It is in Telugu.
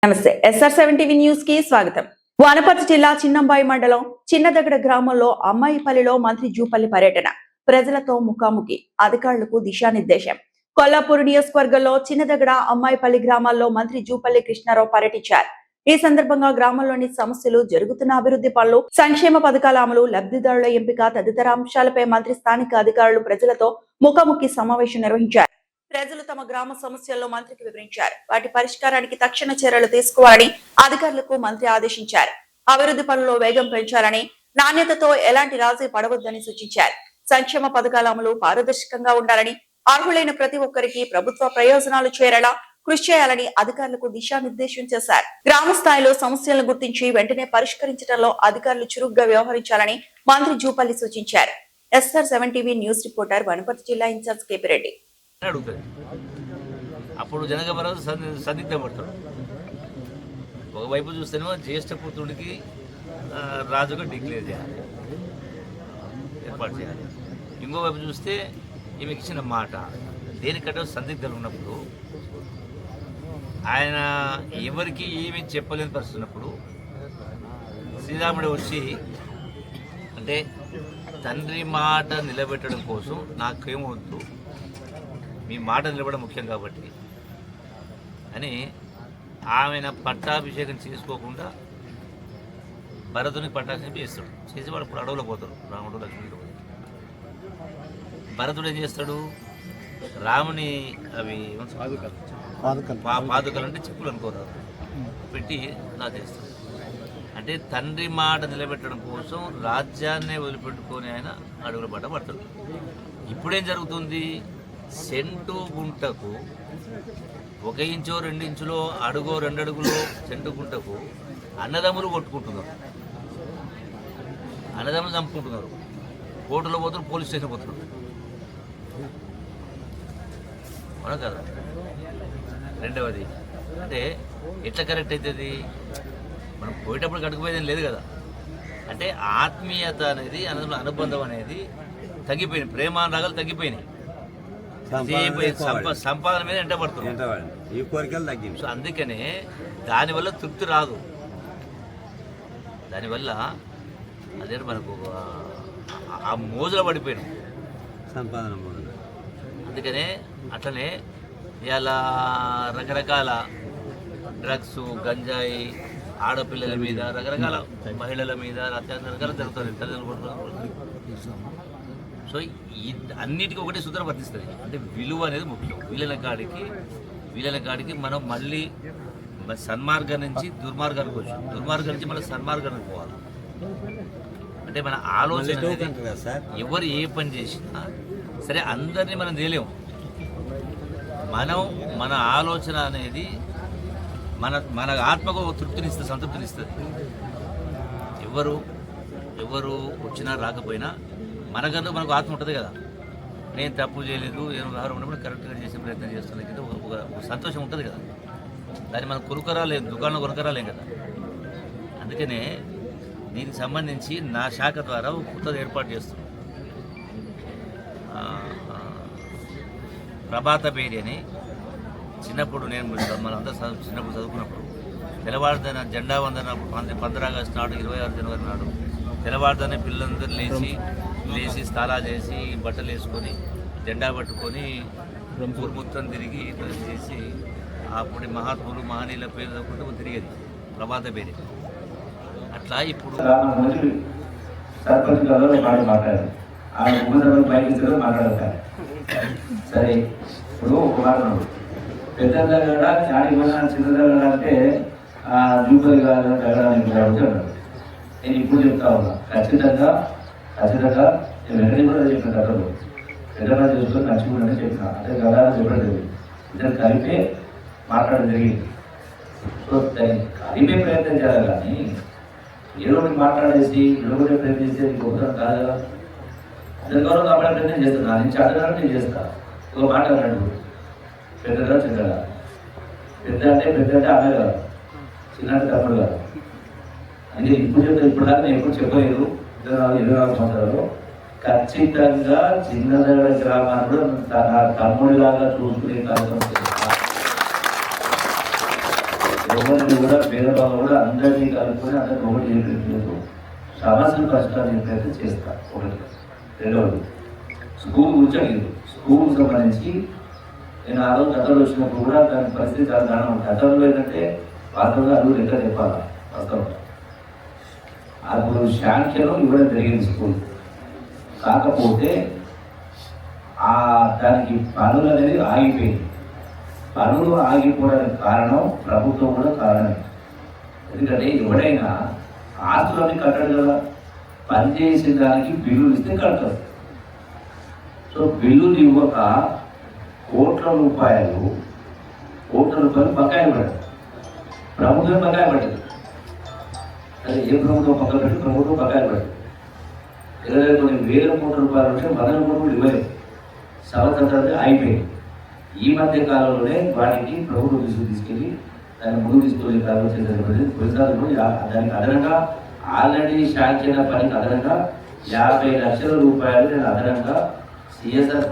నమస్తే SR7 టీవీ న్యూస్ కి స్వాగతం. వనపర్తి జిల్లా చిన్నంబాయి మండలం చిన్నదగడ గ్రామంలో అమ్మాయిపల్లిలో మంత్రి జూపల్లి పర్యటన, ప్రజలతో ముఖాముఖి, అధికారులకు దిశానిర్దేశం. కొల్లాపూర్ నియోజకవర్గంలో చిన్నదగడ అమ్మాయిపల్లి గ్రామాల్లో మంత్రి జూపల్లి కృష్ణారావు పర్యటించారు. ఈ సందర్భంగా గ్రామంలోని సమస్యలు, జరుగుతున్న అభివృద్ధి పనులు, సంక్షేమ పథకాల అమలు, లబ్ధిదారుల ఎంపిక తదితర అంశాలపై మంత్రి స్థానిక అధికారులు ప్రజలతో ముఖాముఖి సమావేశం నిర్వహించారు. ప్రజలు తమ గ్రామ సమస్యల్లో మంత్రికి వివరించారు. వాటి పరిష్కారానికి తక్షణ చర్యలు తీసుకోవాలని అధికారులకు మంత్రి ఆదేశించారు. అభివృద్ధి పనుల్లో వేగం పెంచాలని, నాణ్యతతో ఎలాంటి రాజీ పడవద్దని సూచించారు. సంక్షేమ పథకాల అమలు పారదర్శకంగా ఉండాలని, అర్హులైన ప్రతి ఒక్కరికి ప్రభుత్వ ప్రయోజనాలు చేరేలా కృషి చేయాలని అధికారులకు దిశానిర్దేశం చేశారు. గ్రామ స్థాయిలో సమస్యలను గుర్తించి వెంటనే పరిష్కరించడంలో అధికారులు చురుగ్గా వ్యవహరించాలని మంత్రి జూపల్లి సూచించారు. SR7 TV news reporter Wanaparthy జిల్లా ఇన్ఛార్జ్ KP రెడ్డి. అడుగుతుంది అప్పుడు జనగమరాజు సందిగ్ధపడతాడు. ఒకవైపు చూస్తేనేమో జ్యేష్ఠ పుత్రుడికి రాజుగా డిక్లేర్ చేయాలి, ఏర్పాటు చేయాలి. ఇంకోవైపు చూస్తే ఈమెకి ఇచ్చిన మాట దేనికంటే సందిగ్ధాలు ఉన్నప్పుడు, ఆయన ఎవరికి ఏమి చెప్పలేని పరిస్థితి ఉన్నప్పుడు శ్రీరాముడు వచ్చి అంటే తండ్రి మాట నిలబెట్టడం కోసం నాకేమొద్దు, మీ మాట నిలబడడం ముఖ్యం కాబట్టి అని ఆమెన పట్టాభిషేకం చేసుకోకుండా భరతునికి పట్టాభిషేకం చేస్తాడు. చేసి వాడు ఇప్పుడు అడవులో పోతాడు, రాముడు లక్ష్మణుడు. భరతుడు ఏం చేస్తాడు, రాముని అవి పాదుకలు అంటే చెప్పులు అనుకోరు పెట్టి నా చేస్తాడు. అంటే తండ్రి మాట నిలబెట్టడం కోసం రాజ్యాన్నే వదిలిపెట్టుకొని ఆయన అడుగుల పడ్డ పడతాడు. ఇప్పుడేం జరుగుతుంది, సెంటు గుంటకు 1 ఇంచో 2 ఇంచులో అడుగో 2 అడుగులో సెంటు గుంటకు అన్నదమ్ములు కొట్టుకుంటున్నారు, అన్నదమ్ములు చంపుకుంటున్నారు, కోర్టులో పోతున్నారు, పోలీస్ స్టేషన్ పోతున్నారు. అవునా కదా? రెండవది అంటే ఎట్లా కరెక్ట్ అవుతుంది, మనం పోయేటప్పుడు కడుకుపోయేది లేదు కదా. అంటే ఆత్మీయత అనేది, అనుబంధం అనేది తగ్గిపోయింది, ప్రేమానురాగాలు తగ్గిపోయినాయి, సంపాదన మీద ఎంటబడుతుంది. ఈ కోరికలు తగ్గింది. సో అందుకనే దానివల్ల తృప్తి రాదు, దానివల్ల అదే మనకు ఆ మోజులో పడిపోయినాం సంపాదన. అందుకనే అట్లనే ఇలా రకరకాల డ్రగ్స్, గంజాయి, ఆడపిల్లల మీద, రకరకాల మహిళల మీద రకరకాల జరుగుతుంది. తల్లిదండ్రులు సో అన్నిటికీ ఒకటి సూత్రం వర్తిస్తుంది. అంటే విలువ అనేది ముఖ్యం. వీళ్ళ కాడికి మనం మళ్ళీ సన్మార్గం నుంచి దుర్మార్గానికి వచ్చి, దుర్మార్గం నుంచి మళ్ళీ సన్మార్గానికి పోవాలి. అంటే మన ఆలోచన ఎవరు ఏ పని చేసినా సరే అందరినీ మనం చేయలేము. మన ఆలోచన అనేది మన ఆత్మకు తృప్తినిస్తుంది, సంతృప్తినిస్తుంది. ఎవరు వచ్చినా రాకపోయినా మనకంటూ మనకు ఆత్మ ఉంటుంది కదా. నేను తప్పు చేయలేదు, నేను వ్యవహారం ఉన్నప్పుడు కరెక్ట్గా చేసే ప్రయత్నం చేస్తున్నాను, ఒక సంతోషం ఉంటుంది కదా. దాన్ని మనం కొనుక్కరాలేం, దుకాణంలో కొనుక్కరాలేం కదా. అందుకనే దీనికి సంబంధించి నా శాఖ ద్వారా కొత్తది ఏర్పాటు చేస్తున్నాం. ప్రభాత బేరి అని చిన్నప్పుడు మనంతా చిన్నప్పుడు చదువుకున్నప్పుడు తెల్లవారుదన జెండా వందన 15 ఆగస్టు నాడు, 26 జనవరి నాడు తెల్లవారుదనే పిల్లలందరూ లేచి స్నానాలు చేసి బట్టలు వేసుకొని జెండా పట్టుకొని ఊరు మొత్తం తిరిగి చేసి అప్పుడు మహాత్ములు మహనీయుల పేరు తప్పుకుంటూ తిరిగేది ప్రభాత పేరు. అట్లా ఇప్పుడు సరే ఇప్పుడు ఒక మాట పెద్దగడ చాడి చిన్నదగడ అంటే జూపల్లి గారు అడుగుతాడు. నేను ఇప్పుడు చెప్తా ఉన్నా, ఖచ్చితంగా వెంటనే కూడా చెప్పిన కథలు పెద్దగా చేసుకొని నచ్చుకుంటే చెప్పిన అంటే గదా చెప్పలేదు. ఇద్దరు కలిపే మాట్లాడడం జరిగింది. సో కలిపే ప్రయత్నం చేయాలి కానీ ఏదో ఒకటి మాట్లాడేసి విడగొట్టే ప్రయత్నం చేసేది గొప్పతనం కాదు కదా. అందరి గౌరవం కాపాడే ప్రయత్నం చేస్తాను, నా నుంచి అడగాలని నేను చేస్తాను. ఒక మాట అన్నాడు, పెద్దగా చిన్నగా, పెద్ద అంటే అన్నయ్య కాదు, చిన్న అంటే తమ్ముడు కాదు. అంటే ఇప్పుడు ఇప్పుడు దాకా నేను ఎప్పుడు చెప్పలేదు. 24 సంవత్సరాలు ఖచ్చితంగా చిన్నదగడ గ్రామాన్ని తన తమ్ముడిలాగా చూసుకునే కార్యక్రమం చేస్తాను. ఎవరిని కూడా భేదభావం కూడా అందరినీ కలుపుకొని అందరిని ఒకటి చేయించలేదు. సమస్యలు పరిష్కారం చెప్పేది చేస్తా. ఒకటి. రెండవది స్కూల్ గురించి అడిగింది. స్కూల్ సంబంధించి నేను ఆ రోజు గతంలో వచ్చినప్పుడు కూడా దాని పరిస్థితి చాలా దారుణం ఉంది. గతంలో ఏంటంటే వాస్తవంగా అది లెక్క చెప్పాలి. వాస్తవంగా అప్పుడు శాంక్షన్ ఇవ్వడం జరిగింది స్కూల్. కాకపోతే దానికి పనులు అనేది ఆగిపోయింది. పనులు ఆగిపోవడానికి కారణం ప్రభుత్వం కూడా కారణం. ఎందుకంటే ఎవడైనా ఆస్తులన్నీ కట్టాడు కదా, పనిచేసే దానికి బిల్లులు ఇస్తే కడతారు. సో బిల్లులు ఇవ్వక కోట్ల రూపాయలు బకాయిలు పడ్డారు. ప్రభుత్వం బకాయి పడ్డది. అదే ఏ ప్రభుత్వం పక్కన పెట్టి ప్రభుత్వం బకాయిలు పడ్డది. 20,000 కోట్ల రూపాయలు ఉంటే 100 కోట్లు ఇవ్వలేదు. సంవత్సరాలు అయిపోయింది. ఈ మధ్య కాలంలోనే వాటికి ప్రభుత్వం తీసుకెళ్ళి దాన్ని ముందుకు తీసుకెళ్ళి ప్రారంభించడం. కొన్నిసార్లు దానికి అదనంగా ఆల్రెడీ శాంక్షన్ పనికి అదనంగా 50 లక్షల రూపాయలు నేను అదనంగా CSR